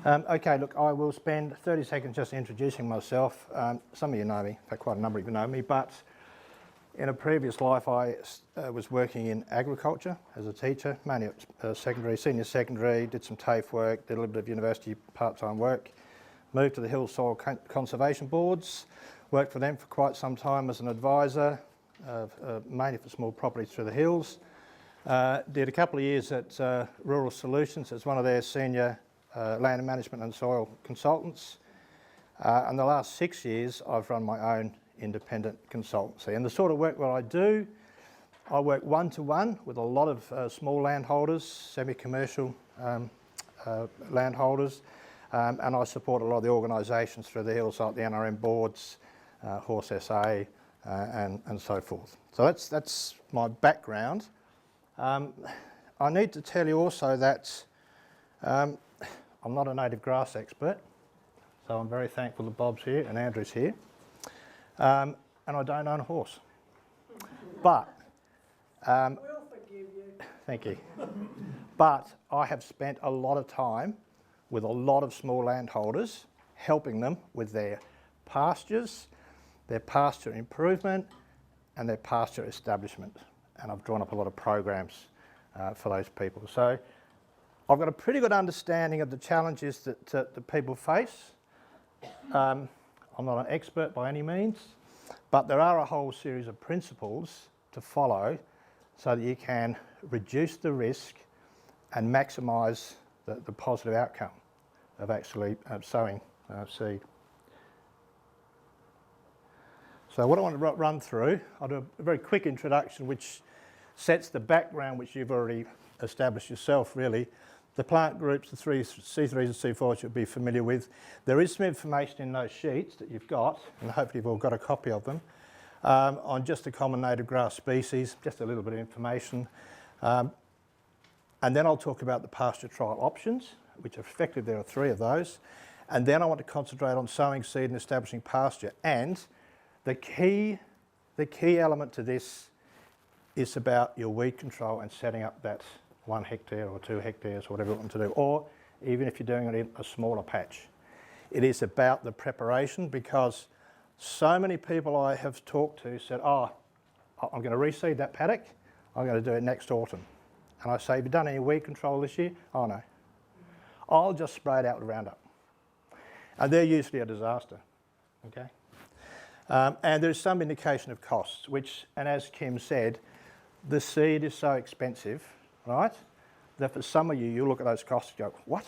Okay, look, I will spend 30 seconds just introducing myself. Some of you know me, in fact quite a number of you know me, but in a previous life I was working in agriculture as a teacher, mainly at senior secondary, did some TAFE work, did a little bit of university part-time work, moved to the Hill Soil Conservation Boards, worked for them for quite some time as an advisor, mainly for small properties through the hills. Did a couple of years at Rural Solutions as one of their senior land management and soil consultants. And the last 6 years I've run my own independent consultancy. And the sort of work that I do, I work one-to-one with a lot of small landholders, semi-commercial landholders, and I support a lot of the organisations through the hills like the NRM boards, Horse SA and so forth. So that's my background. I need to tell you also that I'm not a native grass expert, so I'm very thankful that Bob's here and Andrew's here. And I don't own a horse. But, we'll forgive you. Thank you. But I have spent a lot of time with a lot of small landholders, helping them with their pastures, their pasture improvement, and their pasture establishment. And I've drawn up a lot of programs for those people. So I've got a pretty good understanding of the challenges that people face. I'm not an expert by any means, but there are a whole series of principles to follow so that you can reduce the risk and maximise the positive outcome of actually sowing seed. So what I want to run through, I'll do a very quick introduction which sets the background which you've already established yourself really. The plant groups, the C3s and C4s you'll be familiar with. There is some information in those sheets that you've got, and hopefully you've all got a copy of them, on just the common native grass species, just a little bit of information. And then I'll talk about the pasture trial options, which effectively there are 3 of those. And then I want to concentrate on sowing seed and establishing pasture. And the key element to this is about your weed control and setting up that 1 hectare or 2 hectares, or whatever you want to do, or even if you're doing it in a smaller patch. It is about the preparation, because so many people I have talked to said, oh, I'm going to reseed that paddock, I'm going to do it next autumn. And I say, have you done any weed control this year? Oh no. I'll just spray it out with Roundup. And they're usually a disaster, okay? And there's some indication of costs, and as Kim said, the seed is so expensive, right, that for some of you, you look at those costs and go, what?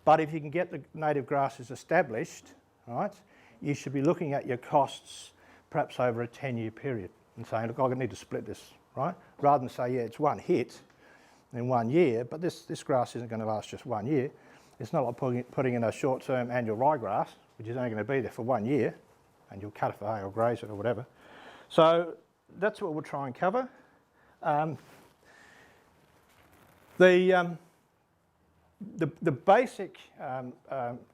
But if you can get the native grasses established, right, you should be looking at your costs perhaps over a 10-year period and saying, look, I'm going to need to split this, right? Rather than say, yeah, it's one hit in 1 year, but this grass isn't going to last just 1 year. It's not like putting in a short-term annual ryegrass, which is only going to be there for 1 year, and you'll cut it for hay or graze it or whatever. So that's what we'll try and cover. The basic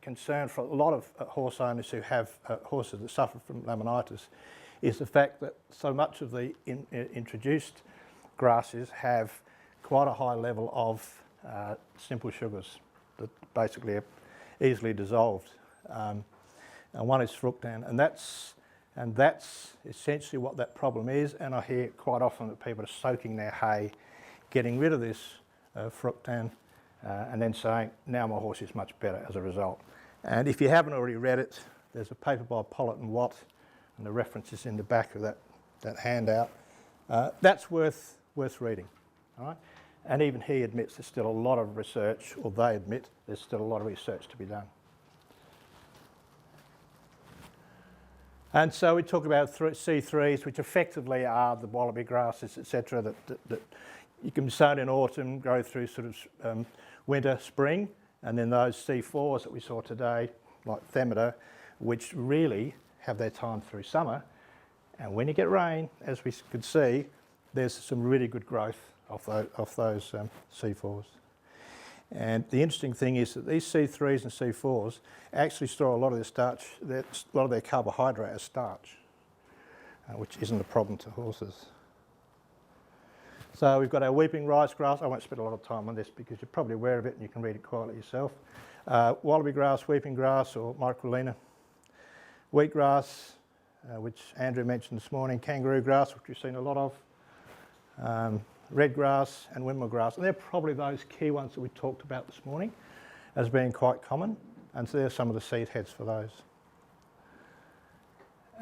concern for a lot of horse owners who have horses that suffer from laminitis is the fact that so much of the introduced grasses have quite a high level of simple sugars that basically are easily dissolved. And one is fructan, and that's essentially what that problem is. And I hear quite often that people are soaking their hay, getting rid of this fructan, and then saying, now my horse is much better as a result. And if you haven't already read it, there's a paper by Pollitt and Watt, and the reference is in the back of that handout. That's worth reading, all right? And even he admits there's still a lot of research, or they admit there's still a lot of research to be done. And so we talk about C3s, which effectively are the wallaby grasses, etc., that you can sow in autumn, grow through sort of winter, spring, and then those C4s that we saw today, like Themata, which really have their time through summer. And when you get rain, as we could see, there's some really good growth of those C4s. And the interesting thing is that these C3s and C4s actually store a lot of their starch, a lot of their carbohydrate as starch, which isn't a problem to horses. So we've got our weeping rice grass. I won't spend a lot of time on this because you're probably aware of it and you can read it quietly yourself. Wallaby grass, weeping grass or microlina. Wheatgrass, which Andrew mentioned this morning. Kangaroo grass, which we've seen a lot of. Red grass and windmill grass. And they're probably those key ones that we talked about this morning as being quite common. And so there's some of the seed heads for those.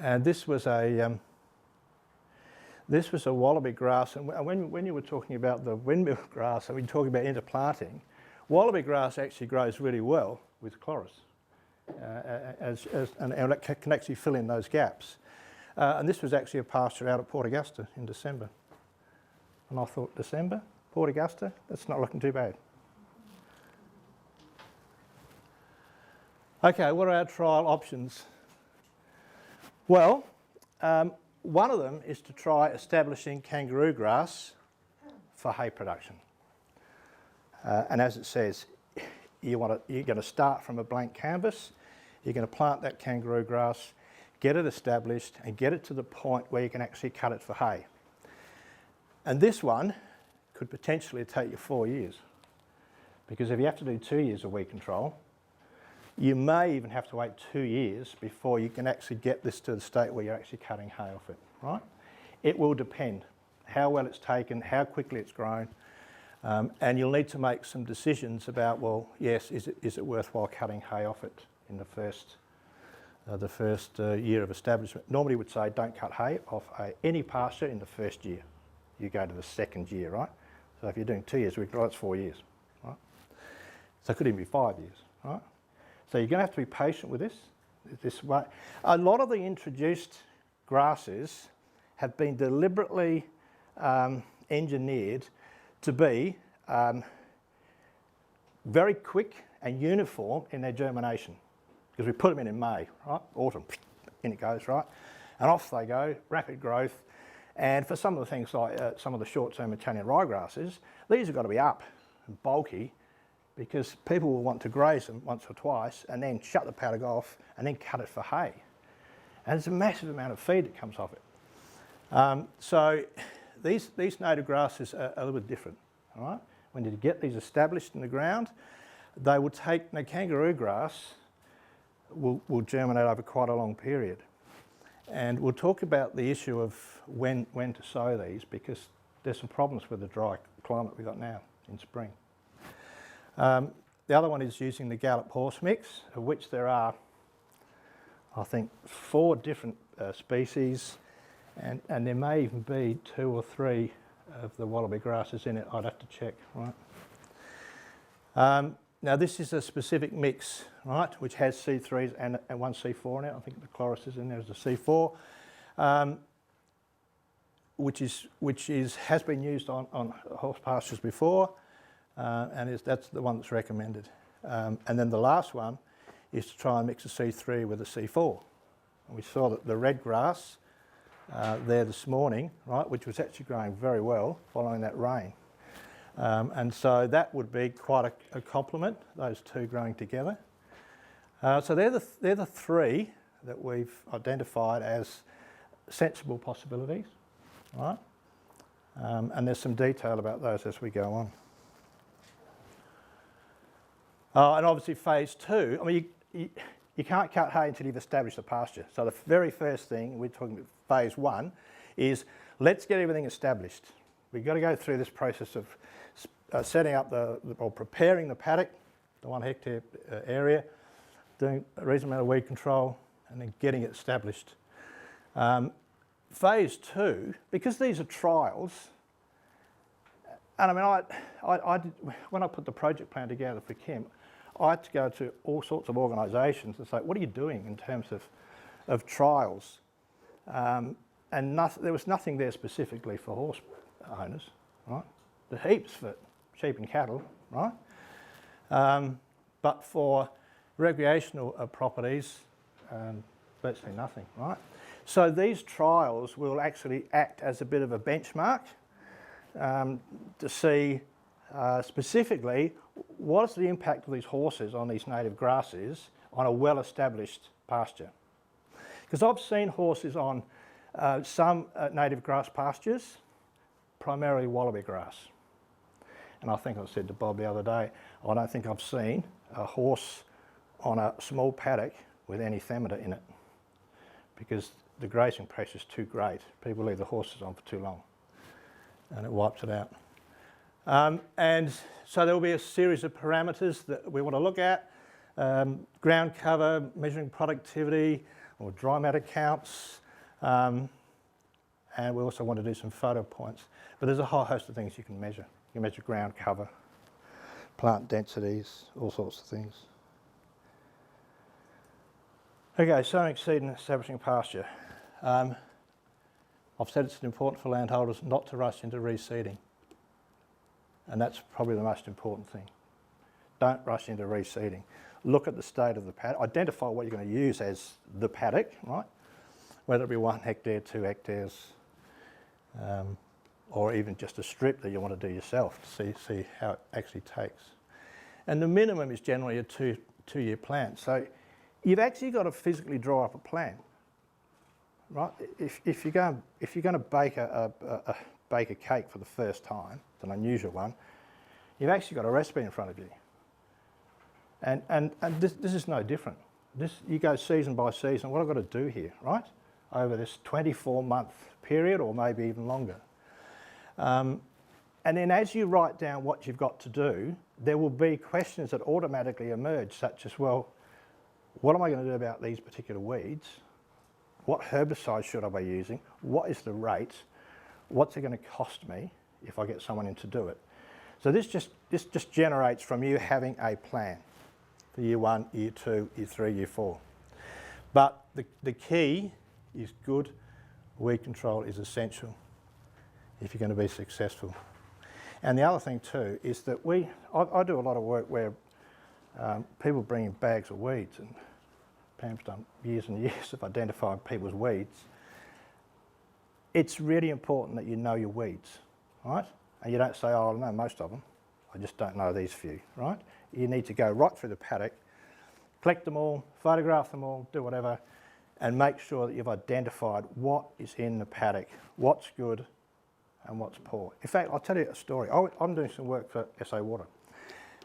And this was a wallaby grass. And when you were talking about the windmill grass and we were talking about interplanting, wallaby grass actually grows really well with chloris. And it can actually fill in those gaps. And this was actually a pasture out at Port Augusta in December. And I thought, December, Port Augusta, that's not looking too bad. Okay, what are our trial options? Well, one of them is to try establishing kangaroo grass for hay production. And as it says, you're going to start from a blank canvas, you're going to plant that kangaroo grass, get it established and get it to the point where you can actually cut it for hay. And this one could potentially take you 4 years, because if you have to do 2 years of weed control, you may even have to wait 2 years before you can actually get this to the state where you're actually cutting hay off it, right? It will depend how well it's taken, how quickly it's grown, and you'll need to make some decisions about, well, yes, is it worthwhile cutting hay off it in the first year of establishment. Normally would say don't cut hay off any pasture in the first year. You go to the second year, right? So if you're doing 2 years, that's 4 years, right? So it could even be 5 years, right? So you're going to have to be patient with this way. A lot of the introduced grasses have been deliberately engineered to be very quick and uniform in their germination, because we put them in May, right? Autumn, in it goes, right? And off they go, rapid growth. And for some of the things like some of the short-term Italian ryegrasses, these have got to be up and bulky, because people will want to graze them once or twice and then shut the paddock off and then cut it for hay. And there's a massive amount of feed that comes off it. So these native grasses are a little bit different, all right? When you get these established in the ground, they will take, kangaroo grass will germinate over quite a long period. And we'll talk about the issue of when to sow these, because there's some problems with the dry climate we've got now in spring. The other one is using the Gallup horse mix, of which there are, I think, 4 different species, and there may even be 2 or 3 of the wallaby grasses in it. I'd have to check, right? Now this is a specific mix, right, which has C3s and 1 C4 in it. I think the chloris is in there as a C4, which has been used on horse pastures before, and that's the one that's recommended. And then the last one is to try and mix a C3 with a C4. And we saw that the red grass there this morning, right, which was actually growing very well following that rain. And so that would be quite a complement, those two growing together. So they're the 3 that we've identified as sensible possibilities, right? And there's some detail about those as we go on. And obviously phase 2, I mean, you can't cut hay until you've established the pasture. So the very first thing, we're talking about phase 1, is let's get everything established. We've got to go through this process of setting up or preparing the paddock, the 1 hectare area, doing a reasonable amount of weed control, and then getting it established. Phase 2, because these are trials, and I mean, I did, when I put the project plan together for Kim, I had to go to all sorts of organisations and say, what are you doing in terms of trials? And there was nothing there specifically for horse owners, right? There's heaps for sheep and cattle, right? But for recreational properties, virtually nothing, right? So these trials will actually act as a bit of a benchmark to see specifically what is the impact of these horses on these native grasses on a well-established pasture. Because I've seen horses on some native grass pastures primarily wallaby grass. And I think I said to Bob the other day, I don't think I've seen a horse on a small paddock with any thermida in it, because the grazing pressure is too great. People leave the horses on for too long and it wipes it out. And so there will be a series of parameters that we want to look at. Ground cover, measuring productivity, or dry matter counts, and we also want to do some photo points. But there's a whole host of things you can measure. You can measure ground cover, plant densities, all sorts of things. Okay, sowing, seed and establishing pasture. I've said it's important for landholders not to rush into reseeding. And that's probably the most important thing. Don't rush into reseeding. Look at the state of the paddock. Identify what you're going to use as the paddock, right? Whether it be 1 hectare, 2 hectares, or even just a strip that you want to do yourself to see how it actually takes. And the minimum is generally a two-year plant. So you've actually got to physically draw up a plan, right? If you're going to bake a cake for the first time, it's an unusual one, you've actually got a recipe in front of you. And this is no different. You go season by season, what I've got to do here, right? Over this 24-month period, or maybe even longer. And then as you write down what you've got to do, there will be questions that automatically emerge, such as, well, what am I going to do about these particular weeds? What herbicide should I be using? What is the rate? What's it going to cost me if I get someone in to do it? So this just generates from you having a plan for year 1, year 2, year 3, year 4. But the key is good weed control is essential if you're going to be successful. And the other thing too is that I do a lot of work where people bring in bags of weeds, and Pam's done years and years of identifying people's weeds. It's really important that you know your weeds, right? And you don't say, oh, I know most of them, I just don't know these few, right? You need to go right through the paddock, collect them all, photograph them all, do whatever, and make sure that you've identified what is in the paddock, what's good and what's poor. In fact, I'll tell you a story. I'm doing some work for SA Water,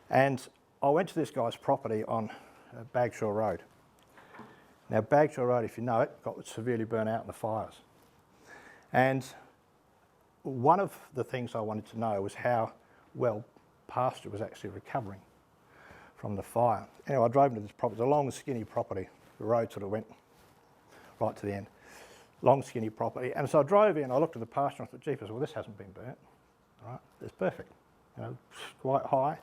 and I went to this guy's property on Bagshaw Road. Now, Bagshaw Road, if you know it, got severely burnt out in the fires. And one of the things I wanted to know was how well pasture was actually recovering from the fire. Anyway, I drove into this property. It's a long, skinny property. The road sort of went right to the end. Long, skinny property. And so I drove in, I looked at the pasture and I thought, jeepers, well, this hasn't been burnt. All right, it's perfect. You know, quite high.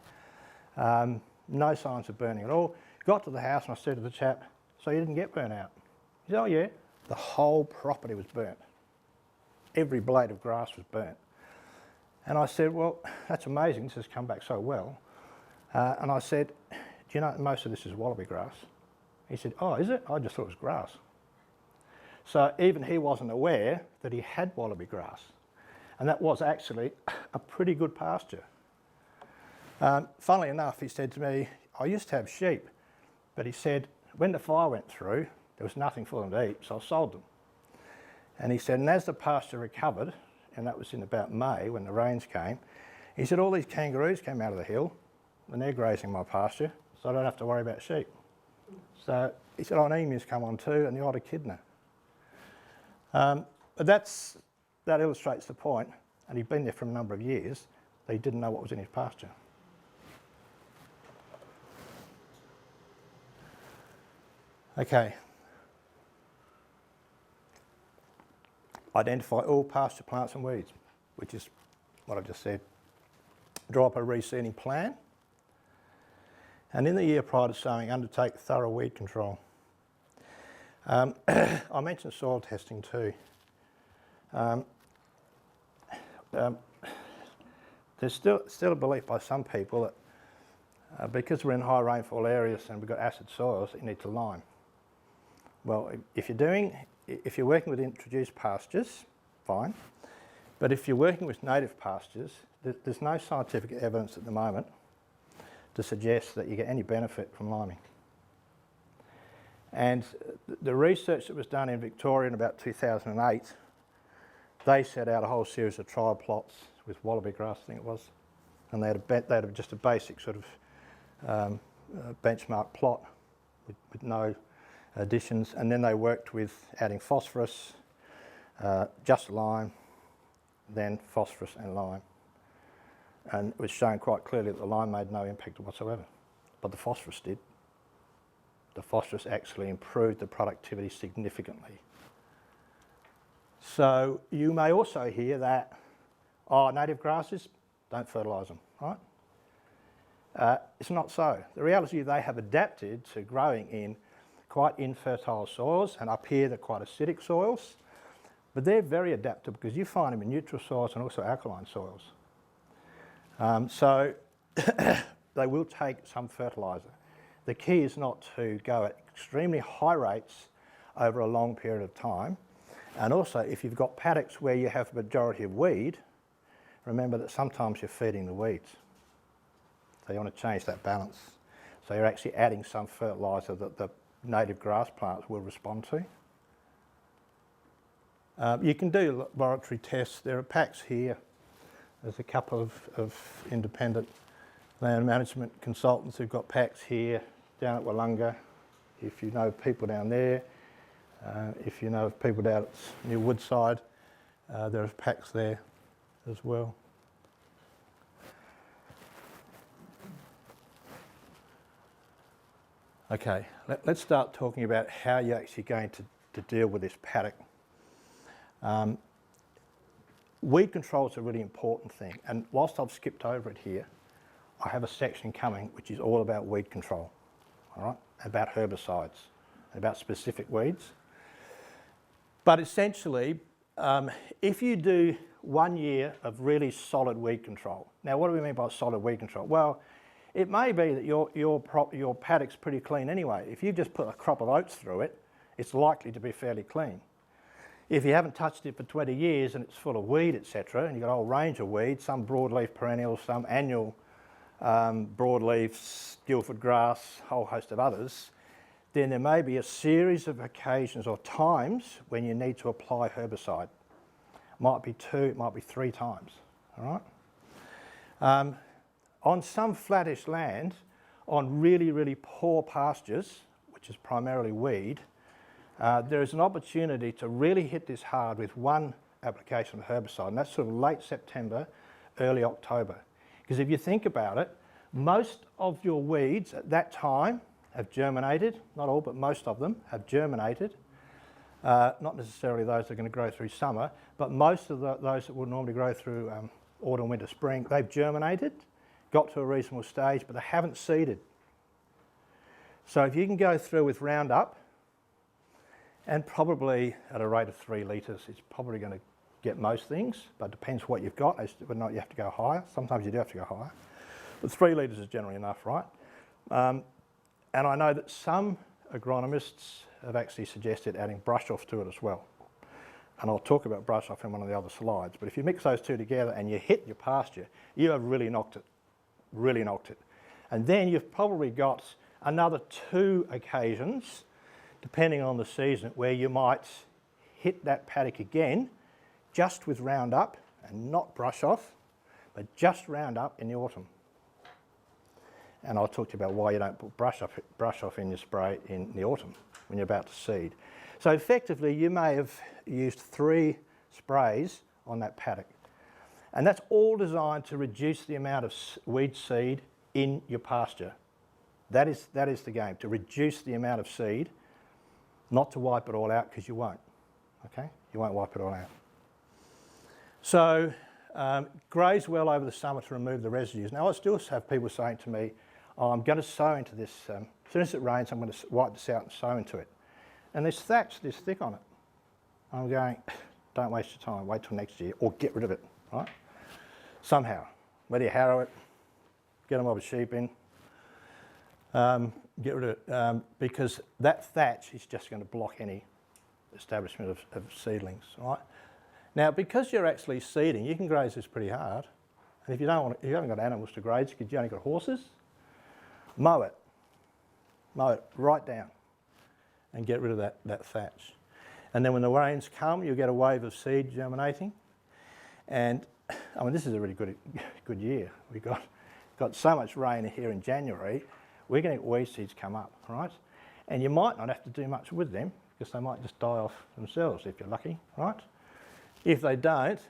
No signs of burning at all. Got to the house and I said to the chap, so you didn't get burnt out? He said, oh yeah. The whole property was burnt. Every blade of grass was burnt. And I said, well, that's amazing, this has come back so well. And I said, do you know most of this is wallaby grass? He said, oh, is it? I just thought it was grass. So even he wasn't aware that he had wallaby grass. And that was actually a pretty good pasture. Funnily enough, he said to me, I used to have sheep, but he said, when the fire went through, there was nothing for them to eat, so I sold them. And he said, and as the pasture recovered, and that was in about May when the rains came, he said, all these kangaroos came out of the hill and they're grazing my pasture, so I don't have to worry about sheep. So he said, oh, and emus come on too, and the odd echidna. But that illustrates the point, and he'd been there for a number of years, that he didn't know what was in his pasture. Okay. Identify all pasture plants and weeds, which is what I just said. Draw up a reseeding plan. And in the year prior to sowing, undertake thorough weed control. I mentioned soil testing too. There's still a belief by some people that because we're in high rainfall areas and we've got acid soils, you need to lime. Well, if you're working with introduced pastures, fine. But if you're working with native pastures, there's no scientific evidence at the moment to suggest that you get any benefit from liming. And the research that was done in Victoria in about 2008 they set out a whole series of trial plots with wallaby grass, I think it was, and they had just a basic sort of benchmark plot with no additions, and then they worked with adding phosphorus, just lime, then phosphorus and lime. And it was shown quite clearly that the lime made no impact whatsoever, but the phosphorus did. The phosphorus actually improved the productivity significantly. So you may also hear that, oh, native grasses, don't fertilise them, right? It's not so. The reality is they have adapted to growing in quite infertile soils, and up here they're quite acidic soils, but they're very adaptable because you find them in neutral soils and also alkaline soils. So they will take some fertiliser. The key is not to go at extremely high rates over a long period of time. And also, if you've got paddocks where you have a majority of weed, remember that sometimes you're feeding the weeds. So you want to change that balance. So you're actually adding some fertiliser that the native grass plants will respond to. You can do laboratory tests. There are packs here. There's a couple of independent land management consultants who've got packs here down at Wollonga. If you know people down there, if you know people down at near Woodside, there are packs there as well. Okay, let's start talking about how you're actually going to deal with this paddock. Weed control is a really important thing, and whilst I've skipped over it here, I have a section coming which is all about weed control, all right, about herbicides, about specific weeds. But essentially, if you do 1 year of really solid weed control, now what do we mean by solid weed control? Well, it may be that your paddock's pretty clean anyway. If you just put a crop of oats through it, it's likely to be fairly clean. If you haven't touched it for 20 years and it's full of weed, etc., and you've got a whole range of weeds, some broadleaf perennials, some annual broadleafs, Guildford grass, a whole host of others, then there may be a series of occasions or times when you need to apply herbicide. Might be 2, it might be 3 times, all right? On some flattish land, on really, really poor pastures, which is primarily weed, there is an opportunity to really hit this hard with one application of herbicide, and that's sort of late September, early October. Because if you think about it, most of your weeds at that time have germinated, not all, but most of them have germinated. Not necessarily those that are going to grow through summer, but most of those that would normally grow through autumn, winter, spring, they've germinated, got to a reasonable stage, but they haven't seeded. So if you can go through with Roundup, and probably at a rate of 3 litres, it's probably going to get most things, but it depends what you've got, as to whether or not you have to go higher. Sometimes you do have to go higher, but 3 litres is generally enough, right? And I know that some agronomists have actually suggested adding brush off to it as well. And I'll talk about brush off in one of the other slides, but if you mix those two together and you hit your pasture, you have really knocked it, really knocked it. And then you've probably got another 2 occasions, depending on the season, where you might hit that paddock again, just with Roundup and not brush off, but just Roundup in the autumn. And I'll talk to you about why you don't put brush off in your spray in the autumn when you're about to seed. So effectively, you may have used 3 sprays on that paddock. And that's all designed to reduce the amount of weed seed in your pasture. That is the game, to reduce the amount of seed, not to wipe it all out, because you won't, okay? You won't wipe it all out. So graze well over the summer to remove the residues. Now I still have people saying to me, oh, I'm going to sow into this, as soon as it rains I'm going to wipe this out and sow into it. And there's thatch this thick on it. I'm going, don't waste your time, wait till next year, or get rid of it, right? Somehow, whether you harrow it, get a mob of sheep in, get rid of it, because that thatch is just going to block any establishment of seedlings, right? Now, because you're actually seeding, you can graze this pretty hard, and if you don't want, if you haven't got animals to graze because you only got horses, mow it right down, and get rid of that thatch. And then when the rains come, you'll get a wave of seed germinating. And I mean, this is a really good year. We got so much rain here in January, we're going to get weed seeds come up, right? And you might not have to do much with them because they might just die off themselves if you're lucky, right? If they don't,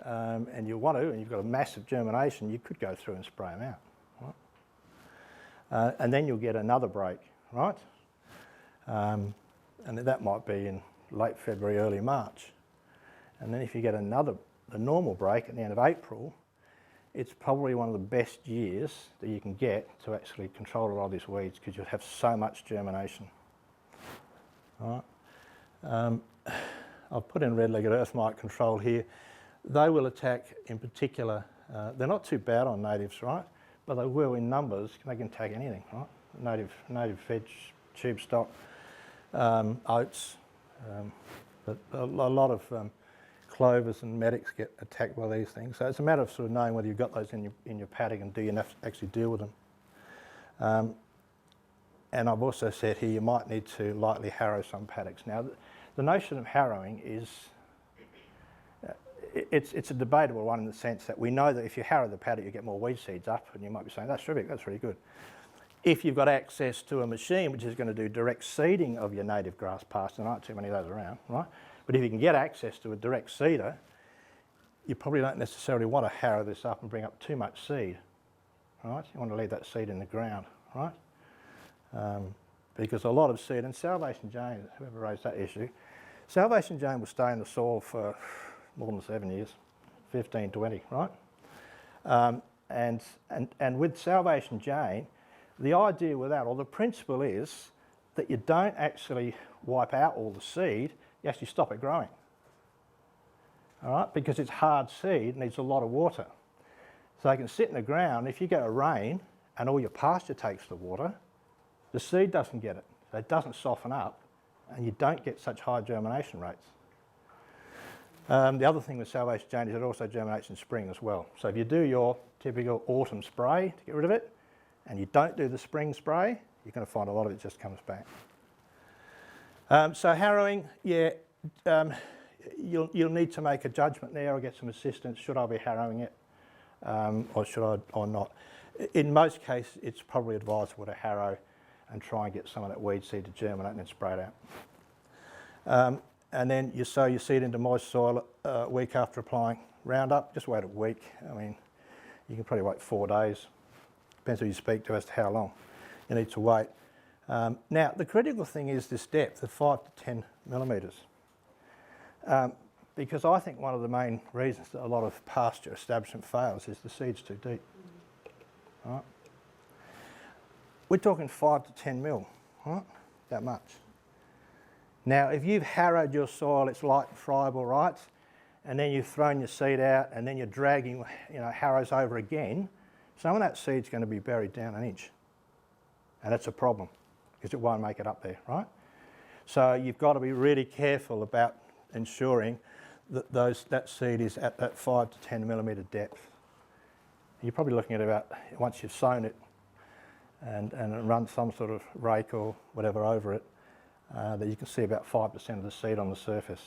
and you want to, and you've got a massive germination, you could go through and spray them out, right? And then you'll get another break, right? And that might be in late February, early March. And then if you get a normal break at the end of April, it's probably one of the best years that you can get to actually control a lot of these weeds because you'll have so much germination. All right. I've put in red-legged earth mite control here. They will attack in particular, they're not too bad on natives, right? But they will in numbers, they can attack anything, right? Native veg, tube stock, oats, but a lot of clovers and medics get attacked by these things. So it's a matter of sort of knowing whether you've got those in your paddock and do you actually deal with them. And I've also said here you might need to lightly harrow some paddocks. Now the notion of harrowing is, it's a debatable one in the sense that we know that if you harrow the paddock you get more weed seeds up, and you might be saying that's terrific, that's really good. If you've got access to a machine which is going to do direct seeding of your native grass pasture, there aren't too many of those around, right? But if you can get access to a direct seeder, you probably don't necessarily want to harrow this up and bring up too much seed, right? You want to leave that seed in the ground, right? Because a lot of seed, and Salvation Jane, whoever raised that issue, Salvation Jane will stay in the soil for more than 7 years, 15, 20, right? And with Salvation Jane, the idea with that, or the principle is that you don't actually wipe out all the seed, you actually stop it growing. All right, because it's hard seed, needs a lot of water. So they can sit in the ground, if you get a rain and all your pasture takes the water, the seed doesn't get it. So it doesn't soften up and you don't get such high germination rates. The other thing with Salvation Jane is it also germinates in spring as well. So if you do your typical autumn spray to get rid of it, and you don't do the spring spray, you're going to find a lot of it just comes back. So harrowing, yeah, you'll need to make a judgment there or get some assistance. Should I be harrowing it or should I or not? In most cases, it's probably advisable to harrow and try and get some of that weed seed to germinate and then spray it out. And then you sow your seed into moist soil a week after applying Roundup. Just wait a week. I mean, you can probably wait 4 days. Depends who you speak to as to how long you need to wait. Now, the critical thing is this depth of 5 to 10 millimetres. Because I think one of the main reasons that a lot of pasture establishment fails is the seed's too deep. Right? We're talking 5 to 10 mil, right? That much. Now, if you've harrowed your soil, it's light and friable, right? And then you've thrown your seed out and then you're dragging, harrows over again, some of that seed's going to be buried down an inch. And that's a problem because it won't make it up there, right? So you've got to be really careful about ensuring that that seed is at that 5 to 10 millimetre depth. You're probably looking at about, once you've sown it and run some sort of rake or whatever over it, that you can see about 5% of the seed on the surface.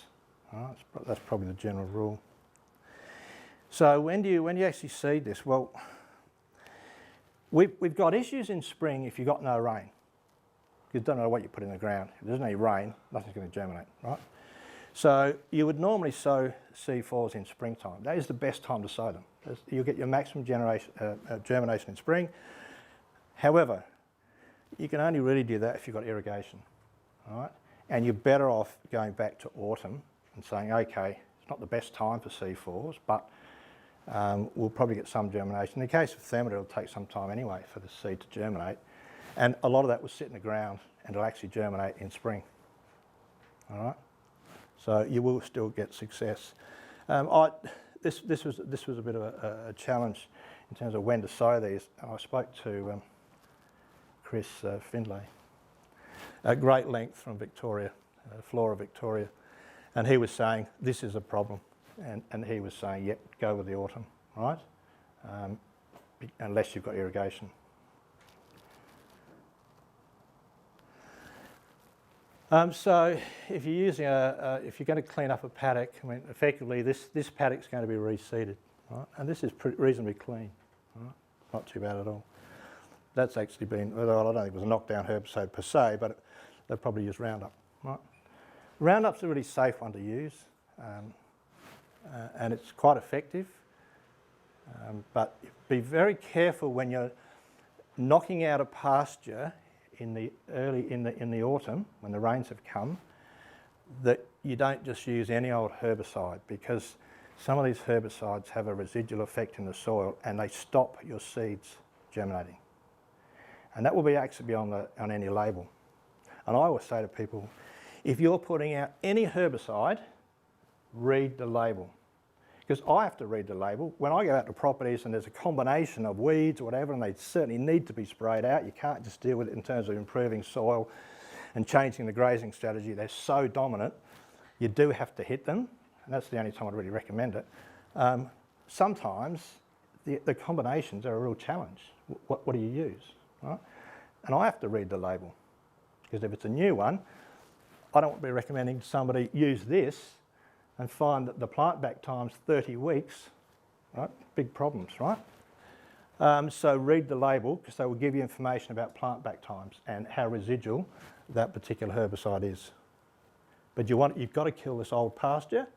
Right? That's probably the general rule. So when do you actually seed this? Well, we've got issues in spring if you've got no rain. You don't know what you put in the ground. If there's any rain, nothing's going to germinate, right? So you would normally sow C4s in springtime. That is the best time to sow them. You'll get your maximum germination in spring. However, you can only really do that if you've got irrigation, all right? And you're better off going back to autumn and saying, okay, it's not the best time for C4s, but we'll probably get some germination. In the case of Thermidor, it'll take some time anyway for the seed to germinate. And a lot of that will sit in the ground and it'll actually germinate in spring, all right? So you will still get success. This was a bit of a challenge in terms of when to sow these. I spoke to Chris Findlay at great length from Victoria, Flora Victoria, and he was saying this is a problem, and he was saying, yep, go with the autumn, right? Unless you've got irrigation. So if you're using if you're going to clean up a paddock, I mean, effectively this paddock's going to be reseeded, right? And this is reasonably clean, right? Not too bad at all. That's actually been, although I don't think it was a knockdown herbicide per se, but they've probably used Roundup, right? Roundup's a really safe one to use, and it's quite effective. But be very careful when you're knocking out a pasture in the autumn, when the rains have come, that you don't just use any old herbicide, because some of these herbicides have a residual effect in the soil and they stop your seeds germinating. And that will be actually on any label. And I always say to people, if you're putting out any herbicide, read the label. Because I have to read the label. When I go out to properties and there's a combination of weeds or whatever, and they certainly need to be sprayed out, you can't just deal with it in terms of improving soil and changing the grazing strategy. They're so dominant, you do have to hit them, and that's the only time I'd really recommend it. Sometimes the combinations are a real challenge. What do you use, right? And I have to read the label, because if it's a new one, I don't want to be recommending somebody use this and find that the plant back time's 30 weeks, right? Big problems, right? So read the label, because they will give you information about plant back times and how residual that particular herbicide is. But you've got to kill this old pasture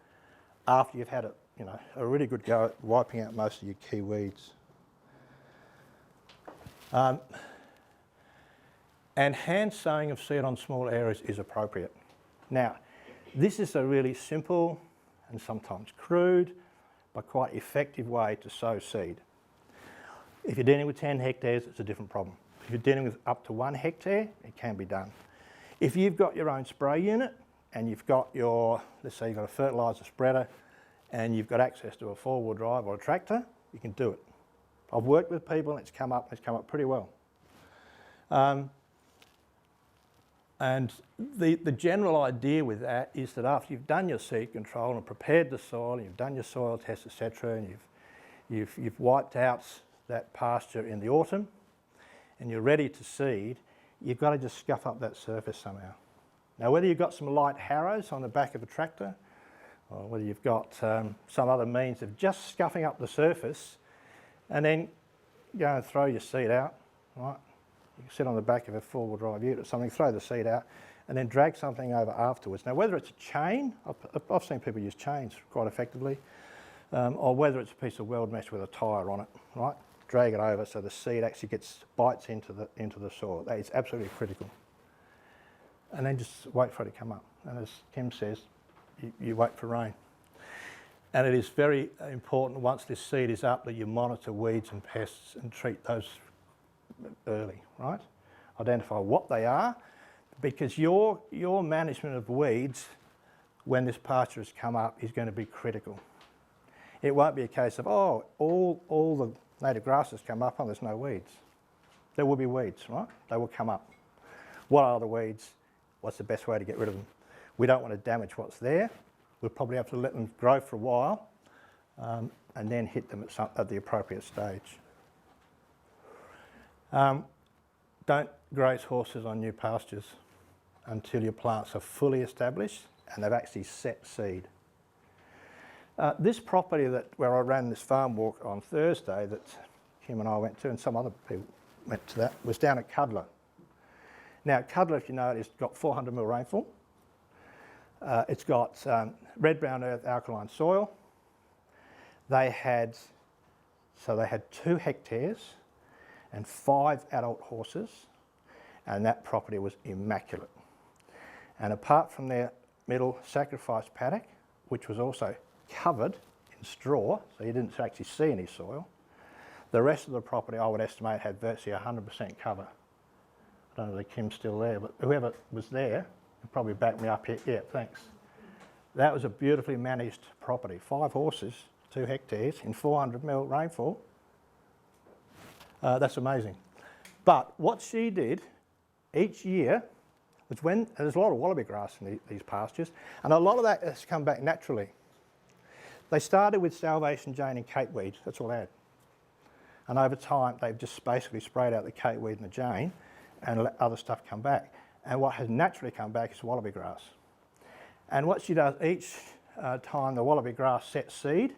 after you've had a really good go at wiping out most of your key weeds. And hand sowing of seed on small areas is appropriate. Now, this is a really simple and sometimes crude, but quite effective way to sow seed. If you're dealing with 10 hectares, it's a different problem. If you're dealing with up to 1 hectare, it can be done. If you've got your own spray unit and you've got let's say you've got a fertiliser spreader and you've got access to a 4-wheel drive or a tractor, you can do it. I've worked with people and it's come up pretty well. And the general idea with that is that after you've done your seed control and prepared the soil, and you've done your soil test, etc., and you've wiped out that pasture in the autumn, and you're ready to seed, you've got to just scuff up that surface somehow. Now, whether you've got some light harrows on the back of a tractor, or whether you've got some other means of just scuffing up the surface, and then go and throw your seed out, right? You can sit on the back of a 4-wheel drive ute or something, throw the seed out, and then drag something over afterwards. Now, whether it's a chain, I've seen people use chains quite effectively, or whether it's a piece of weld mesh with a tyre on it, right? Drag it over so the seed actually bites into the soil. That is absolutely critical. And then just wait for it to come up. And as Tim says, you wait for rain. And it is very important once this seed is up that you monitor weeds and pests and treat those early, right? Identify what they are, because your management of weeds when this pasture has come up is going to be critical. It won't be a case of, oh, all the native grasses come up and there's no weeds. There will be weeds, right? They will come up. What are the weeds? What's the best way to get rid of them? We don't want to damage what's there. We'll probably have to let them grow for a while and then hit them at the appropriate stage. Don't graze horses on new pastures until your plants are fully established and they've actually set seed. This property where I ran this farm walk on Thursday that Kim and I went to, and some other people went to that, was down at Cuddler. Now, Cuddler, if you know it, has got 400 mil rainfall. It's got red-brown earth alkaline soil. They had 2 hectares and 5 adult horses, and that property was immaculate. And apart from their middle sacrifice paddock, which was also covered in straw, so you didn't actually see any soil, the rest of the property I would estimate had virtually 100% cover. I don't know if Kim's still there, but whoever was there can probably back me up here. Yeah, thanks. That was a beautifully managed property. 5 horses, 2 hectares in 400 mil rainfall. That's amazing. But what she did each year was when there's a lot of wallaby grass in these pastures, and a lot of that has come back naturally. They started with Salvation Jane and capeweed, that's all they had. And over time, they've just basically sprayed out the capeweed and the Jane and let other stuff come back. And what has naturally come back is wallaby grass. And what she does each time the wallaby grass sets seed,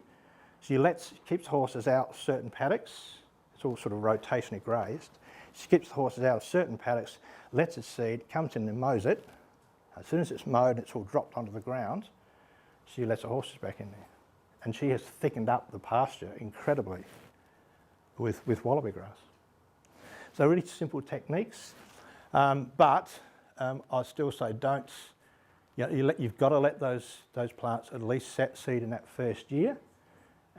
she keeps horses out of certain paddocks. It's all sort of rotationally grazed. She keeps the horses out of certain paddocks, lets it seed, comes in and mows it. As soon as it's mowed and it's all dropped onto the ground, she lets the horses back in there. And she has thickened up the pasture incredibly with wallaby grass. So really simple techniques, but I still say don't, you've got to let those plants at least set seed in that first year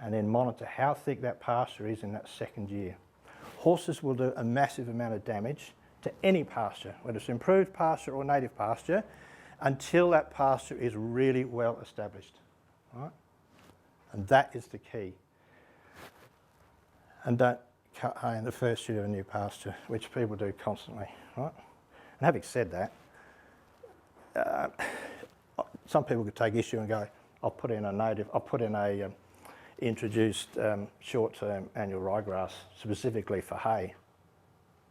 and then monitor how thick that pasture is in that second year. Horses will do a massive amount of damage to any pasture, whether it's improved pasture or native pasture, until that pasture is really well established, right? And that is the key. And don't cut hay in the first year of a new pasture, which people do constantly, right? And having said that, some people could take issue and go, I'll put in a introduced short-term annual ryegrass specifically for hay.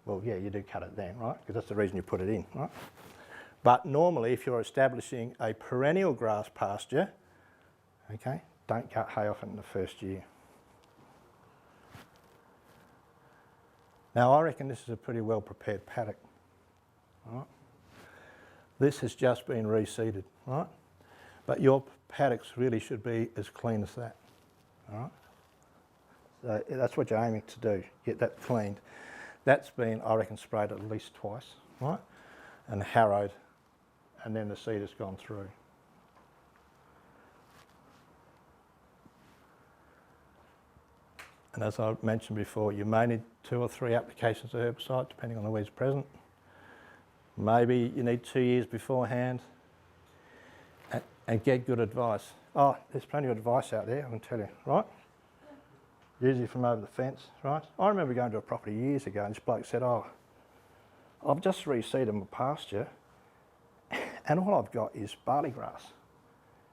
Well, yeah, you do cut it then, right? Because that's the reason you put it in, right? But normally, if you're establishing a perennial grass pasture, okay, don't cut hay off in the first year. Now, I reckon this is a pretty well-prepared paddock, right? This has just been reseeded, right? But your paddocks really should be as clean as that, all right? So that's what you're aiming to do, get that cleaned. That's been, I reckon, sprayed at least twice, right? And harrowed, and then the seed has gone through. And as I mentioned before, you may need 2 or 3 applications of herbicide, depending on the weeds present. Maybe you need 2 years beforehand, and get good advice. Oh, there's plenty of advice out there, I can tell you, right? Usually from over the fence, right? I remember going to a property years ago and this bloke said, oh, I've just reseeded my pasture and all I've got is barley grass.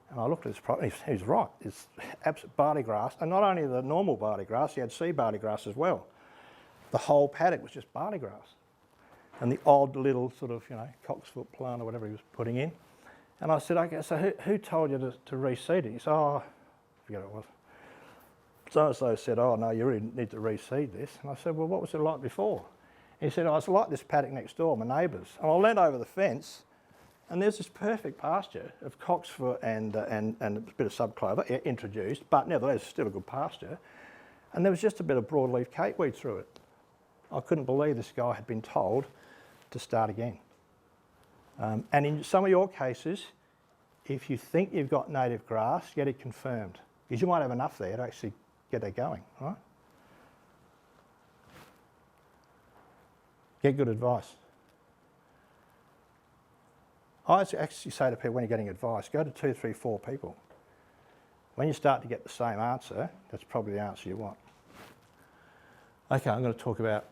And I looked at this property, he was right, it's absolute barley grass, and not only the normal barley grass, he had sea barley grass as well. The whole paddock was just barley grass. And the odd little sort of, cocksfoot plant or whatever he was putting in. And I said, okay, so who told you to reseed it? He said, oh, I forget what it was. So-and-so said, oh no, you really need to reseed this. And I said, well, what was it like before? He said, oh, it's like this paddock next door, my neighbours. And I leant over the fence, and there's this perfect pasture of cocksfoot and a bit of subclover introduced, but nevertheless still a good pasture. And there was just a bit of broadleaf capeweed through it. I couldn't believe this guy had been told to start again. And in some of your cases, if you think you've got native grass, get it confirmed, because you might have enough there to actually get it going, right? Get good advice. I actually say to people when you're getting advice, go to 2, 3, 4 people. When you start to get the same answer, that's probably the answer you want. Okay, I'm going to talk about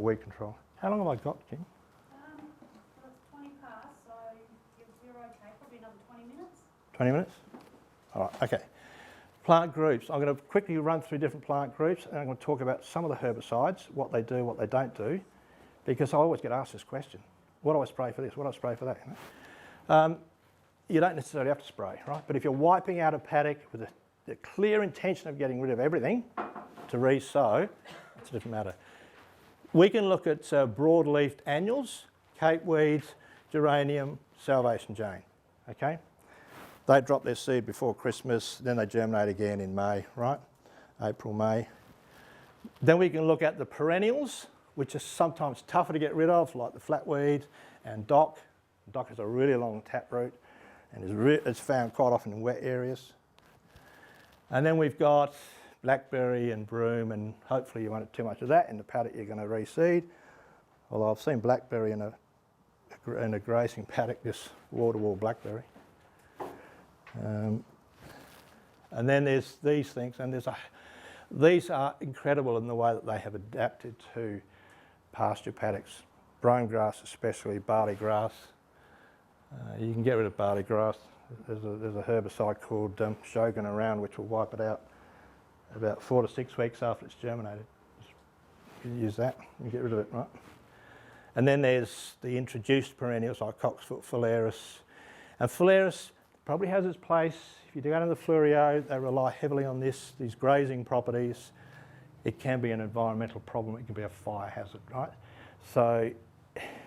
weed control. How long have I got, Kim? Well, it's 20 past, so you're okay. Probably another 20 minutes. 20 minutes? All right, okay. Plant groups. I'm going to quickly run through different plant groups, and I'm going to talk about some of the herbicides, what they do, what they don't do, because I always get asked this question. What do I spray for this? What do I spray for that? You don't necessarily have to spray, right? But if you're wiping out a paddock with the clear intention of getting rid of everything to re-sow, it's a different matter. We can look at broad-leafed annuals, capeweeds, geranium, Salvation Jane, okay? They drop their seed before Christmas, then they germinate again in May, right? April, May. Then we can look at the perennials, which are sometimes tougher to get rid of, like the flatweed and dock. Dock has a really long taproot and is found quite often in wet areas. And then we've got blackberry and broom, and hopefully you won't have too much of that in the paddock you're going to reseed. Although I've seen blackberry in a grazing paddock, just wall-to-wall blackberry. And then there's these things, and these are incredible in the way that they have adapted to pasture paddocks. Brome grass especially, barley grass. You can get rid of barley grass. There's a herbicide called Shogun around which will wipe it out about 4 to 6 weeks after it's germinated. You can use that and get rid of it, right? And then there's the introduced perennials like cocksfoot phalaris. And phalaris probably has its place. If you go into the Fleurieu, they rely heavily on these grazing properties. It can be an environmental problem. It can be a fire hazard, right? So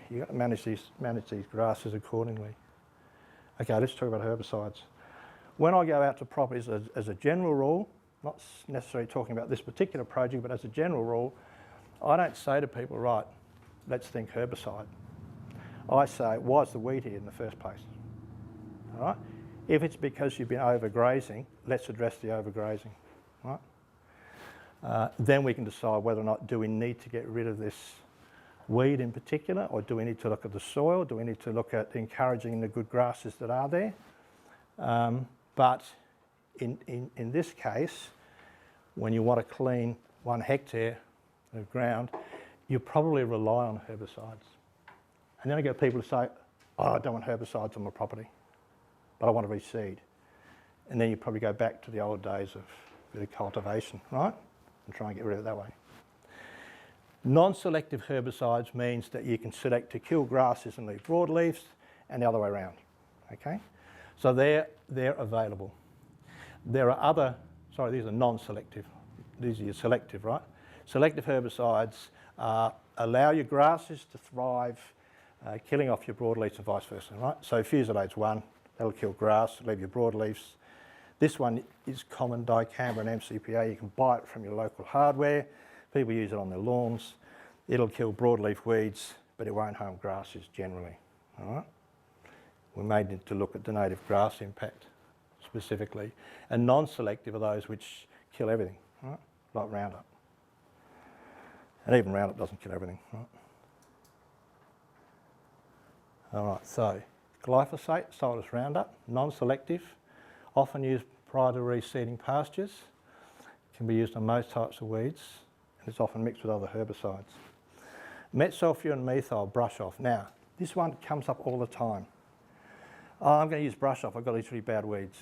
you've got to manage these grasses accordingly. Okay, let's talk about herbicides. When I go out to properties as a general rule, not necessarily talking about this particular project, but as a general rule, I don't say to people, right, let's think herbicide. I say, why's the weed here in the first place? All right? If it's because you've been overgrazing, let's address the overgrazing, right? Then we can decide whether or not do we need to get rid of this weed in particular, or do we need to look at the soil? Do we need to look at encouraging the good grasses that are there? But in this case, when you want to clean 1 hectare of ground, you probably rely on herbicides. And then I get people to say, oh, I don't want herbicides on my property, but I want to reseed. And then you probably go back to the old days of a bit of cultivation, right? And try and get rid of it that way. Non-selective herbicides means that you can select to kill grasses and leave broadleaves, and the other way around, okay? So they're available. There are other, sorry, these are non-selective. These are your selective, right? Selective herbicides allow your grasses to thrive, killing off your broadleaves and vice versa, right? So Fusilade's one, that'll kill grass, leave your broadleaves. This one is common dicamba and MCPA. You can buy it from your local hardware. People use it on their lawns. It'll kill broadleaf weeds, but it won't harm grasses generally, all right? We may need to look at the native grass impact specifically. And non-selective are those which kill everything, right? Like Roundup. And even Roundup doesn't kill everything, right? All right, so glyphosate, sold as Roundup, non-selective, often used prior to reseeding pastures, can be used on most types of weeds, and it's often mixed with other herbicides. Metsulfuron and methyl brush off. Now, this one comes up all the time. Oh, I'm going to use brush off, I've got these really bad weeds.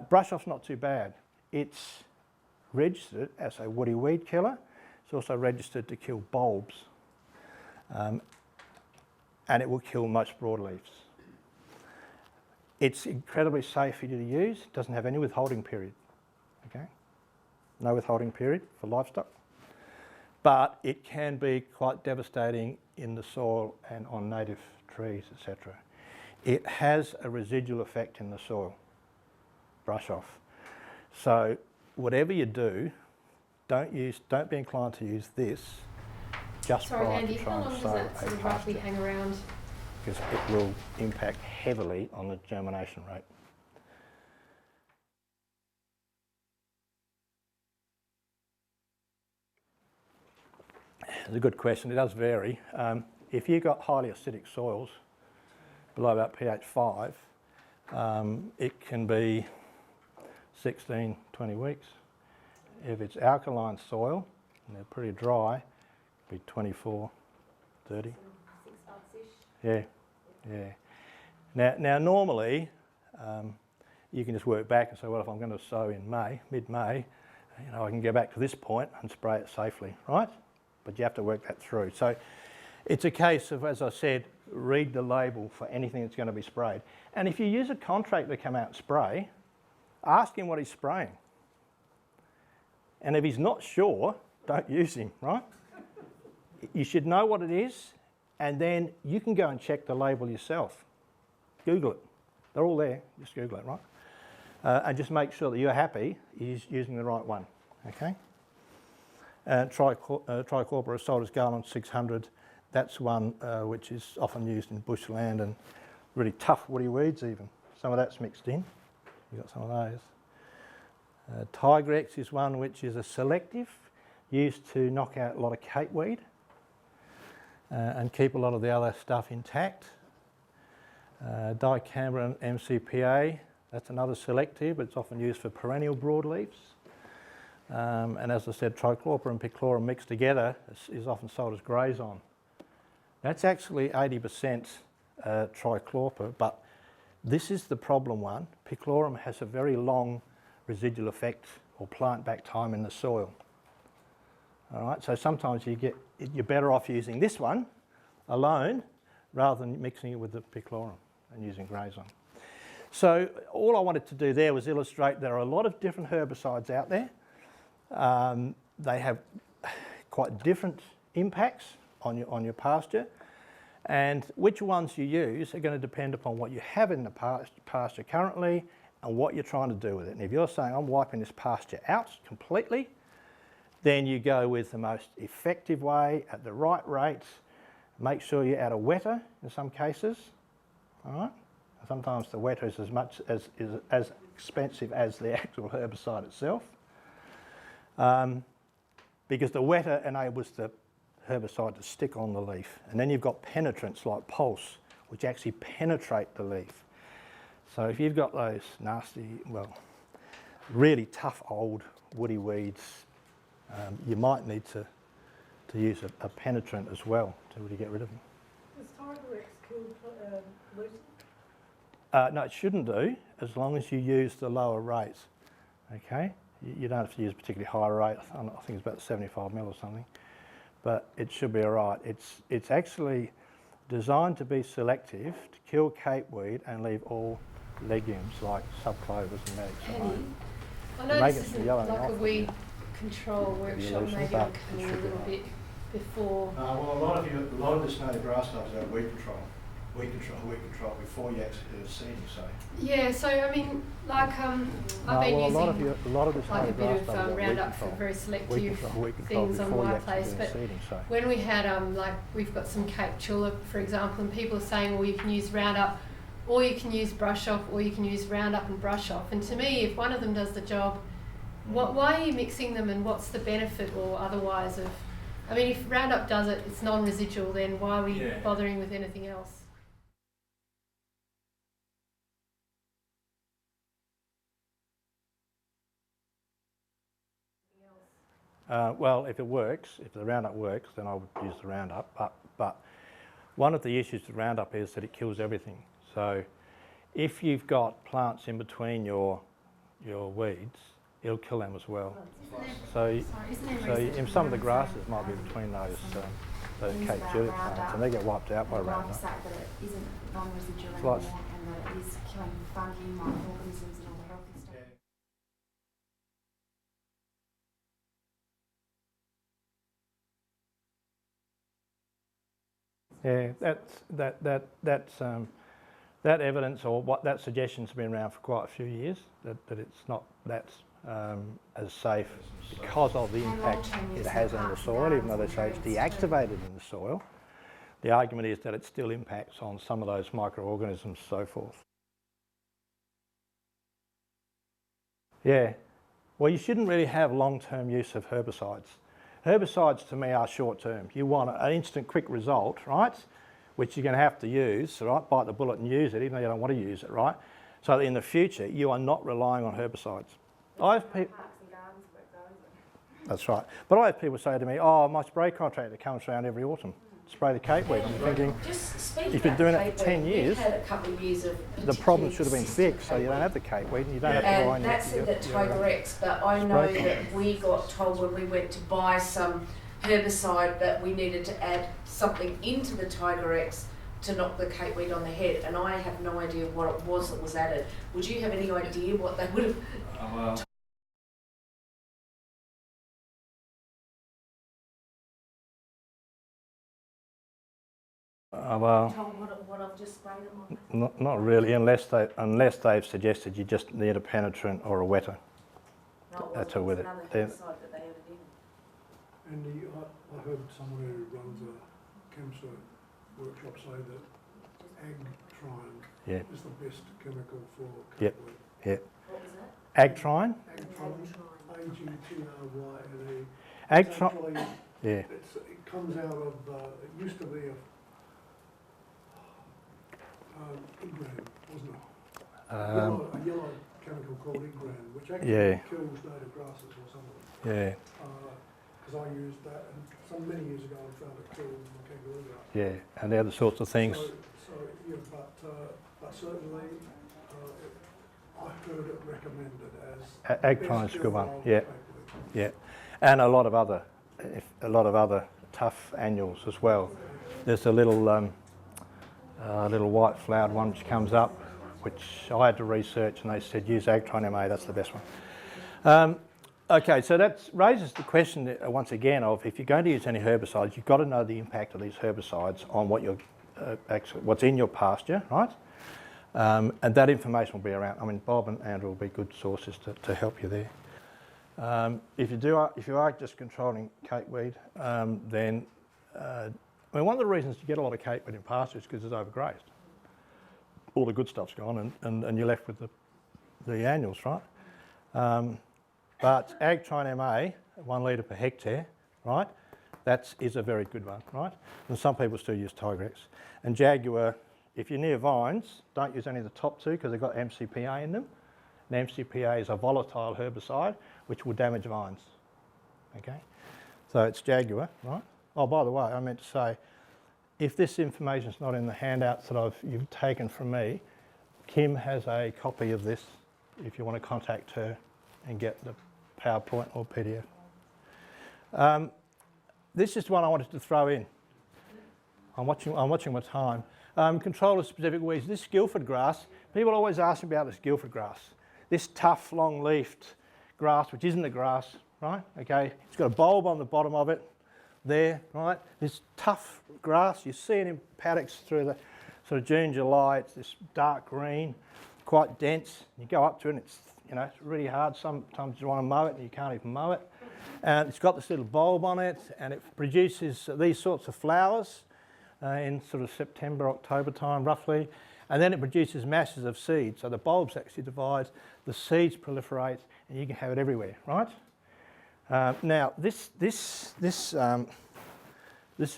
Brush off's not too bad. It's registered as a woody weed killer. It's also registered to kill bulbs. And it will kill most broadleaves. It's incredibly safe for you to use. It doesn't have any withholding period. Okay? No withholding period for livestock. But it can be quite devastating in the soil and on native trees, etc. It has a residual effect in the soil. Brush off. So whatever you do, don't be inclined to use this just prior to trying to sow a sort of roughly pasture, hang around? because it will impact heavily on the germination rate. It's a good question. It does vary. If you've got highly acidic soils below about pH 5, it can be 16, 20 weeks. If it's alkaline soil and they're pretty dry, it'll be 24, 30. 6 months-ish. Yeah, yeah. Now normally, you can just work back and say, well, if I'm going to sow in May, mid-May, you know, I can go back to this point and spray it safely, right? But you have to work that through. So it's a case of, as I said, read the label for anything that's going to be sprayed. And if you use a contractor to come out and spray, ask him what he's spraying. And if he's not sure, don't use him, right? You should know what it is, and then you can go and check the label yourself. Google it. They're all there. Just Google it, right? And just make sure that you're happy he's using the right one, okay? Tricorpora Solus Garland 600, that's one which is often used in bushland and really tough woody weeds even. Some of that's mixed in. You've got some of those. Tigrex is one which is a selective, used to knock out a lot of capeweed and keep a lot of the other stuff intact. Dicamba and MCPA, that's another selective, but it's often used for perennial broadleaves. And as I said, trichlorpra and picloram mixed together is often sold as Grazon. That's actually 80% trichlorpra, but this is the problem one. Picloram has a very long residual effect or plant back time in the soil. All right, so sometimes you're better off using this one alone rather than mixing it with the picloram and using Grazon. So all I wanted to do there was illustrate there are a lot of different herbicides out there. They have quite different impacts on your pasture, and which ones you use are going to depend upon what you have in the pasture currently and what you're trying to do with it. And if you're saying I'm wiping this pasture out completely, then you go with the most effective way at the right rates. Make sure you add a wetter in some cases, all right? Sometimes the wetter is as expensive as the actual herbicide itself, because the wetter enables the herbicide to stick on the leaf. And then you've got penetrants like pulse, which actually penetrate the leaf. So if you've got those nasty, well, really tough old woody weeds, you might need to use a penetrant as well to really get rid of them. Does Tiger-X kill lucerne? No, it shouldn't do, as long as you use the lower rates. Okay, you don't have to use a particularly high rate. I think it's about 75 mil or something, but it should be all right. It's actually designed to be selective to kill capeweed and leave all legumes like subclovers and medics alone. I know Make this it isn't yellow like a off. weed control workshop, Evolution, maybe but I'm it coming a should be little right. bit before. Well, a lot of this native grass stuff is about weed control before you actually do the seeding. So Yeah, so I mean, like I've been using a lot of this like a native bit grass of stuff is about weed Roundup for control. very selective Weed control things on before you my actually place, do the but seeding. So when we had like we've got some Cape Tulip, for example, and people are saying, well, you can use Roundup, or you can use brush off, or you can use Roundup and brush off. And to me, if one of them does the job, why are you mixing them, and what's the benefit or otherwise of? I mean, if Roundup does it, it's non-residual, then why are we bothering with anything else? Well, if it works, if the Roundup works, then I would use the Roundup. But one of the issues with Roundup is that it kills everything. So if you've got plants in between your weeds, it'll kill them as well. So in some of the grasses might be between those Cape Tulip plants, and they get wiped out by Roundup. That it isn't non-residual It's like- anymore, and that it is killing fungi, microorganisms, and all the healthy stuff. Yeah, that evidence or that suggestion's been around for quite a few years, that it's not that as safe because of the impact it has on the soil, even though they say it's deactivated in the soil. The argument is that it still impacts on some of those microorganisms and so forth. Yeah, well, you shouldn't really have long-term use of herbicides. Herbicides to me are short-term. You want an instant quick result, right? Which you're going to have to use, right? Bite the bullet and use it, even though you don't want to use it, right? So that in the future, you are not relying on herbicides. That's right. But I have people say to me, oh, my spray contractor comes around every autumn, spray the capeweed. And you're thinking, if you've been doing it for 10 years, had a couple of years of the problem should have been fixed, so you don't have the capeweed and you don't have to rely on and that said that Tiger-X, but I know that we got told when we went to buy some herbicide that we needed to add something into the Tiger-X to knock the capeweed on the head, and I have no idea what it was that was added. Would you have any idea what they would have? Well, Told what I've just sprayed on? not really, unless they've suggested you just need a penetrant or a wetter. No, That's all with it. another Then- herbicide that they added in. Andy, I heard someone who runs a cancer workshop say that Agtrine is the best chemical for Yep. What capeweed. was that? Agtrine? Agtrine, A-G-T-R-Y-N-E. Agtrine, yeah. It comes out of, it used to be Ingran, wasn't it? A yellow chemical called Ingran, which actually kills native grasses or something. Yeah, Because I used that, and many years ago I found it killed the kangaroo grass. yeah, and they're the sorts of things. So yeah, but certainly I heard it recommended as Agtrine's a good one, yeah, capeweed. yeah. And a lot of other tough annuals as well. there's a little white flowered one which comes up, which I had to research, and they said use Agtron MA, that's the best one. Okay, so that raises the question once again of if you're going to use any herbicides, you've got to know the impact of these herbicides on what you're what's in your pasture, right? And that information will be around. I mean, Bob and Andrew will be good sources to help you there. If you are just controlling cakeweed, then I mean, one of the reasons you get a lot of cakeweed in pasture is because it's overgrazed. All the good stuff's gone, and you're left with the annuals, right? But Agtron MA, 1 litre per hectare, right? That is a very good one, right? And some people still use Tigrex. And Jaguar, if you're near vines, don't use any of the top two because they've got MCPA in them. And MCPA is a volatile herbicide which will damage vines, okay? So it's Jaguar, right? Oh, by the way, I meant to say, if this information's not in the handouts that you've taken from me, Kim has a copy of this if you want to contact her and get the PowerPoint or PDF. This is one I wanted to throw in. I'm watching my time. Control of specific weeds. This Guildford grass, people always ask me about this Guildford grass. This tough, long-leafed grass, which isn't a grass, right? Okay, it's got a bulb on the bottom of it there, right? This tough grass, you see it in paddocks through the sort of June, July. It's this dark green, quite dense. You go up to it and it's, you know, it's really hard. Sometimes you want to mow it and you can't even mow it. And it's got this little bulb on it, and it produces these sorts of flowers in sort of September, October time roughly. And then it produces masses of seeds. So the bulbs actually divide, the seeds proliferate, and you can have it everywhere, right? Now this is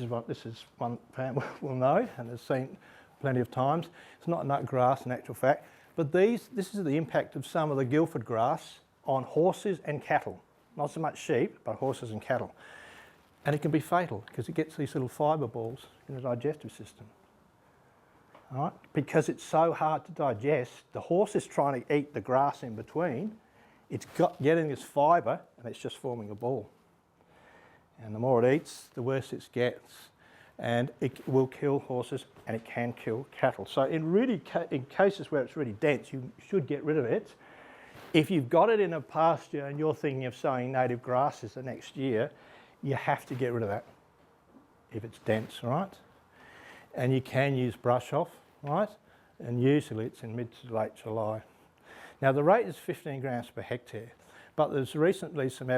one fan will know and has seen plenty of times. It's not nut grass in actual fact. But this is the impact of some of the Guildford grass on horses and cattle. Not so much sheep, but horses and cattle. And it can be fatal because it gets these little fibre balls in the digestive system. All right? Because it's so hard to digest, the horse is trying to eat the grass in between. It's getting this fibre and it's just forming a ball. And the more it eats, the worse it gets. And it will kill horses and it can kill cattle. So in cases where it's really dense, you should get rid of it. If you've got it in a pasture and you're thinking of sowing native grasses the next year, you have to get rid of that if it's dense, right? And you can use brush off, right? And usually it's in mid to late July. Now the rate is 15 grams per hectare, but there's recently some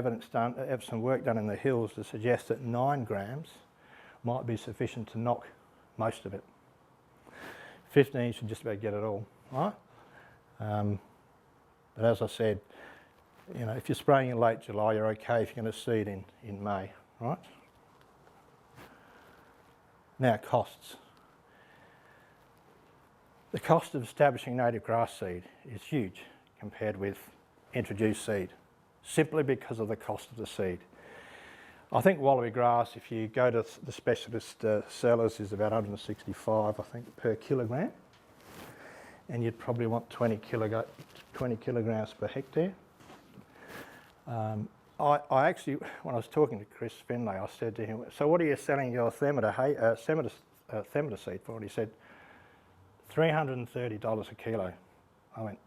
some work done in the hills to suggest that 9 grams might be sufficient to knock most of it. 15 should just about get it all, right? But as I said, you know, if you're spraying in late July, you're okay if you're going to seed in May, right? Now, costs. The cost of establishing native grass seed is huge compared with introduced seed, simply because of the cost of the seed. I think wallaby grass, if you go to the specialist sellers, is about 165, I think, per kilogram. And you'd probably want 20 kilograms per hectare. I actually, when I was talking to Chris Finlay, I said to him, so what are you selling your Thermida seed for? And he said, $330 a kilo. I went,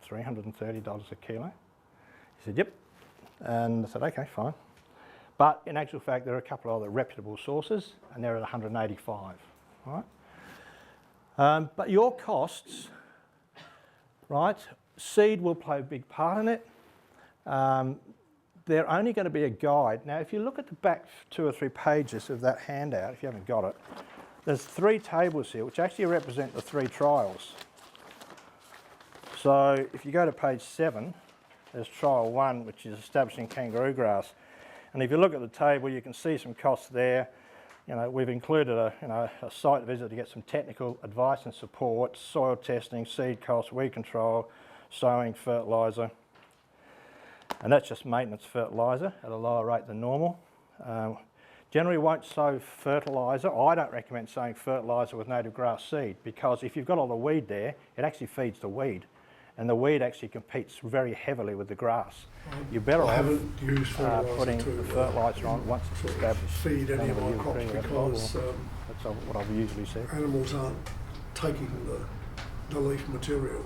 $330 a kilo? He said, yep. And I said, okay, fine. But in actual fact, there are a couple of other reputable sources, and they're at 185, right? But your costs, right, seed will play a big part in it. They're only going to be a guide. Now, if you look at the back 2 or 3 pages of that handout, if you haven't got it, there's 3 tables here, which actually represent the 3 trials. So if you go to page 7, there's trial 1, which is establishing kangaroo grass. And if you look at the table, you can see some costs there. You know, we've included a site visit to get some technical advice and support, soil testing, seed costs, weed control, sowing, fertiliser. And that's just maintenance fertiliser at a lower rate than normal. Generally won't sow fertiliser. I don't recommend sowing fertiliser with native grass seed because if you've got all the weed there, it actually feeds the weed. And the weed actually competes very heavily with the grass. You're better off putting the fertiliser on once it's established. Feed any of my crops because That's what I've usually said. Animals aren't taking the leaf material.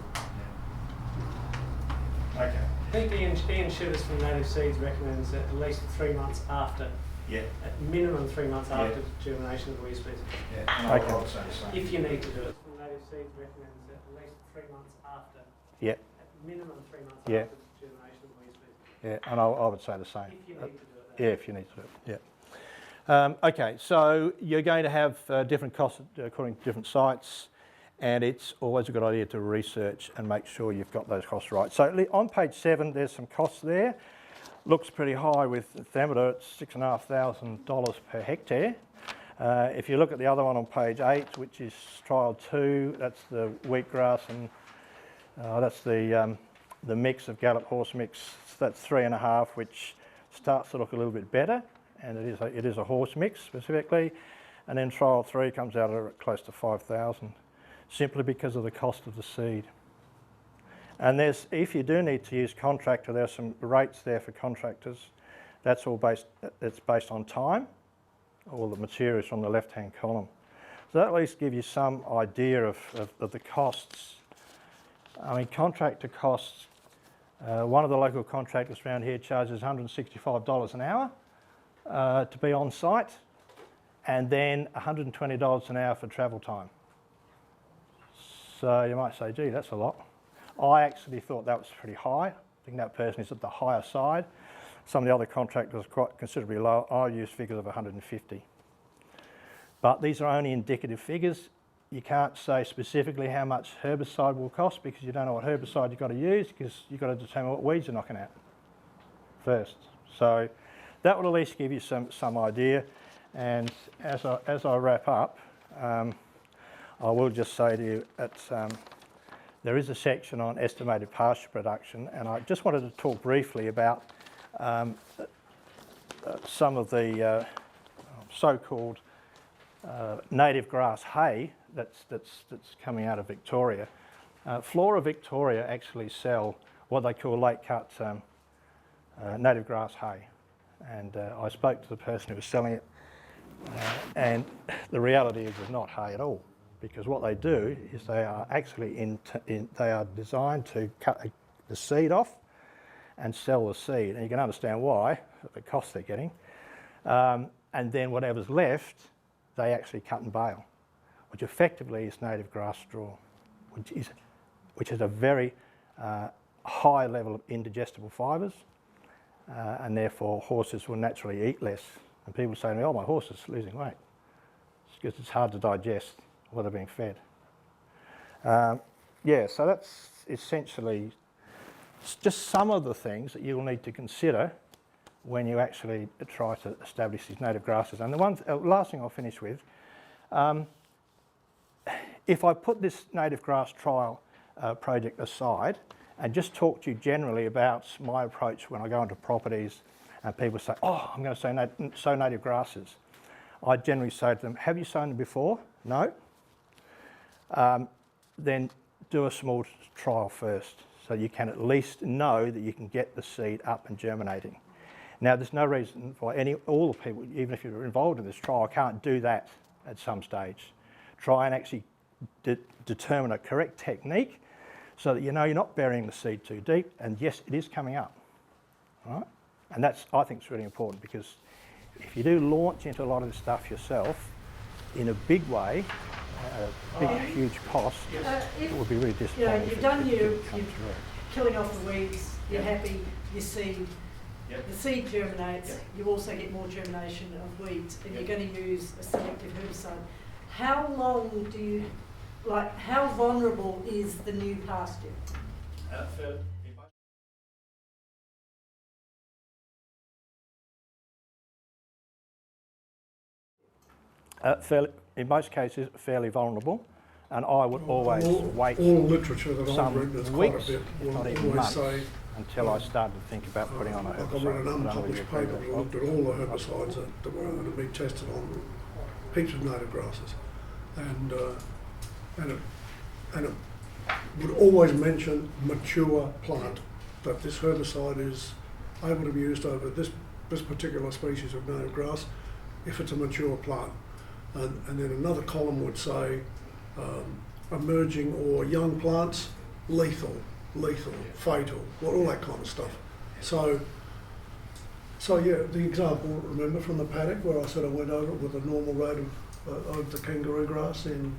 Okay. I think Ian Shivers from Native Seeds recommends that at least 3 months after, Yeah. at minimum 3 months after germination of the weed species. Yeah. Okay. I'd say the same. If you need to do it. Native Seeds recommends that at least 3 months after, Yeah. at minimum 3 months Yeah. after germination of the weed species. Yeah, and I would say the same. If you need to do it. Yeah, if you need to do it. Yeah. Okay, so you're going to have different costs according to different sites, and it's always a good idea to research and make sure you've got those costs right. So on page 7, there's some costs there. Looks pretty high with Thermidor at $6,500 per hectare. If you look at the other one on page 8, which is trial 2, that's the wheatgrass and that's the mix of Gallop horse mix. That's 3.5, which starts to look a little bit better, and it is a horse mix specifically. And then trial 3 comes out at close to 5,000, simply because of the cost of the seed. And if you do need to use contractor, there's some rates there for contractors. That's all it's based on time. All the materials from the left-hand column. So that at least give you some idea of the costs. I mean, contractor costs, one of the local contractors around here charges $165 an hour to be on site, and then $120 an hour for travel time. So you might say, gee, that's a lot. I actually thought that was pretty high. I think that person is at the higher side. Some of the other contractors are quite considerably low. I use figures of 150. But these are only indicative figures. You can't say specifically how much herbicide will cost because you don't know what herbicide you've got to use, because you've got to determine what weeds you're knocking out first. So that would at least give you some idea. And as I wrap up, I will just say to you that there is a section on estimated pasture production, and I just wanted to talk briefly about some of the so-called native grass hay that's coming out of Victoria. Flora Victoria actually sell what they call late cut native grass hay, and I spoke to the person who was selling it, and the reality is it's not hay at all, because what they do is they are actually they are designed to cut the seed off and sell the seed, and you can understand why, the cost they're getting, and then whatever's left they actually cut and bale, which effectively is native grass straw, which is a very high level of indigestible fibres, and therefore horses will naturally eat less. And people say to me, oh, my horse is losing weight. It's because it's hard to digest what they're being fed. Yeah, so that's essentially just some of the things that you'll need to consider when you actually try to establish these native grasses. And the last thing I'll finish with, if I put this native grass trial project aside and just talk to you generally about my approach when I go into properties and people say, oh, I'm going to sow native grasses, I generally say to them, have you sown them before? No. Then do a small trial first, so you can at least know that you can get the seed up and germinating. Now, there's no reason why all the people, even if you're involved in this trial, can't do that at some stage. Try and actually determine a correct technique so that you know you're not burying the seed too deep, and yes, it is coming up. All right? And that's, I think, is really important, because if you do launch into a lot of this stuff yourself in a big way, huge cost, it would be really disappointing. You know, you've done you're killing off the weeds, you're happy, you seed, the seed germinates, you also get more germination of weeds, and you're going to use a selective herbicide. How long do you, how vulnerable is the new pasture? In most cases, fairly vulnerable, and I would always wait all literature that I've some read, there's quite a weeks, bit, if will not even always months, say, until I started to think about putting on a like I herbicide. read an I don't know whether unpublished you agree paper with that that. looked at all the herbicides that were going to be tested on heaps of native grasses, and it would always mention mature plant, that this herbicide is able to be used over this particular species of native grass if it's a mature plant. and then another column would say emerging or young plants, lethal, fatal, all that kind of stuff. So yeah, the example, remember from the paddock where I said I went over it with a normal rate of over the kangaroo grass in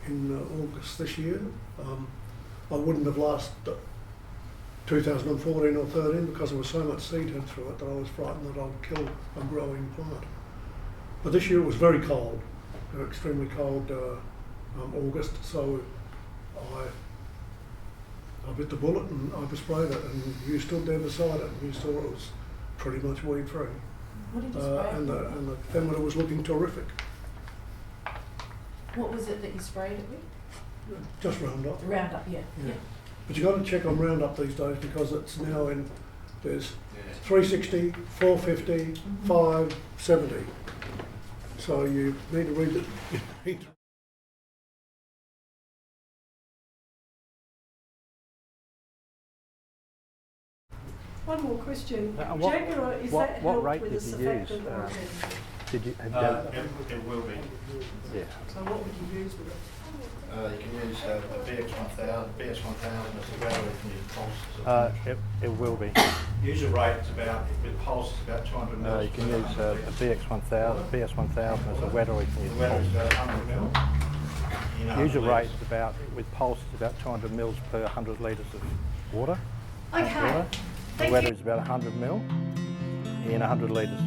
August this year. I wouldn't have last 2014 or 13 because there was so much seed head through it that I was frightened that I'd kill a growing plant. But this year it was very cold, extremely cold August, so I bit the bullet and oversprayed it, and you stood there beside it and you saw it was pretty much weed free. What did you spray? And the thermometer was looking terrific. What was it that you sprayed it with? Just Roundup. Roundup, yeah. Yeah. But you've got to check on Roundup these days because it's now in, there's 360, 450, 570. So you need to read it. One more question. What- Jaguar, is what- that what helped rate with did the you surfactant use? or Did you have It will be. yeah. so what would you use with it? You can use a BX1000. BX1000 is a battery from your pulse. It will be. Usual rate is about, with pulse, is about 200 mils. You can use a BX1000. BS1000 is a wet oil you can The use. weather is about 100 mil. In 100 Usual rate litres. is about, with pulse, is about 200 mils per 100 litres of water. Okay. Water. The Thank weather you. is about 100 mil in 100 litres.